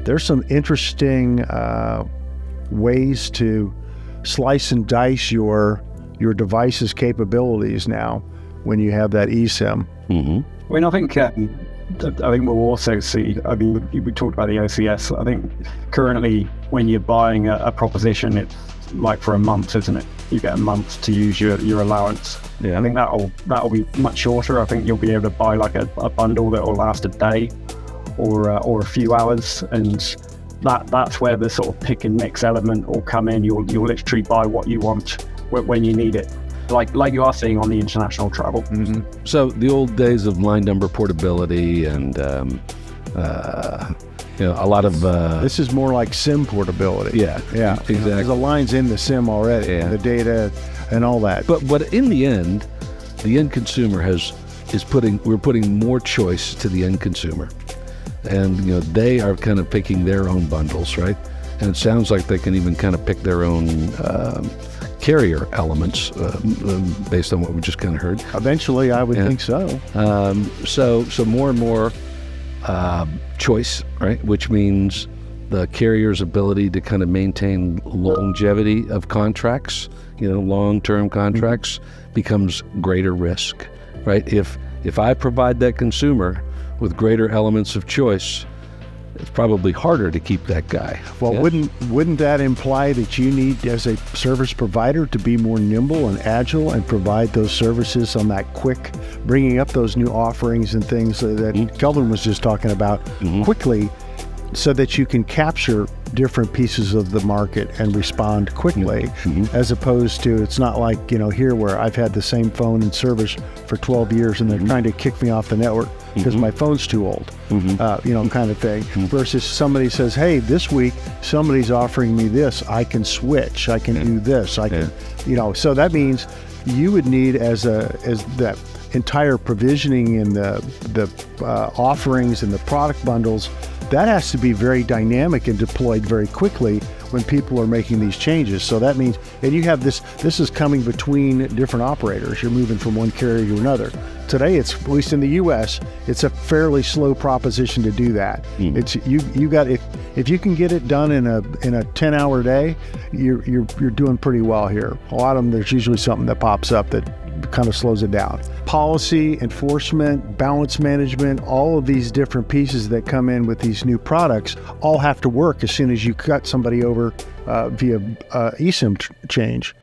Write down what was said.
there's some interesting ways to slice and dice your device's capabilities now when you have that eSIM. I mean, I think we'll also see, I mean, we talked about the OCS. I think currently when you're buying a proposition, it's like for a month, isn't it? You get a month to use your allowance. Yeah. I think that'll be much shorter. I think you'll be able to buy like a bundle that will last a day or a few hours, and that's where the sort of pick and mix element will come in. You'll literally buy what you want when you need it, like you are seeing on the international travel. So the old days of line number portability and a lot of this is more like SIM portability. Yeah, exactly. Because the line's in the SIM already, the data and all that. But in the end consumer we're putting more choice to the end consumer, and they are kind of picking their own bundles, right? And it sounds like they can even kind of pick their own carrier elements based on what we just kind of heard. Eventually, I would think so. So more and more choice, right? Which means the carrier's ability to kind of maintain longevity of contracts, long-term contracts, becomes greater risk, right? If I provide that consumer with greater elements of choice, it's probably harder to keep that guy. Well, wouldn't that imply that you need, as a service provider, to be more nimble and agile and provide those services on that quick, bringing up those new offerings and things that Kelvin was just talking about quickly, so that you can capture different pieces of the market and respond quickly, as opposed to, it's not like, here where I've had the same phone in service for 12 years and they're trying to kick me off the network because my phone's too old, kind of thing, versus somebody says, hey, this week somebody's offering me this, I can switch, I can do this, I can, so that means you would need as that entire provisioning and the offerings and the product bundles, that has to be very dynamic and deployed very quickly when people are making these changes. So that means, and you have this is coming between different operators. You're moving from one carrier to another. Today, it's, at least in the US, it's a fairly slow proposition to do that. It's you got, if you can get it done in a 10-hour day, you're doing pretty well here. A lot of them, there's usually something that pops up that kind of slows it down. Policy, enforcement, balance management, all of these different pieces that come in with these new products all have to work as soon as you cut somebody over via eSIM change.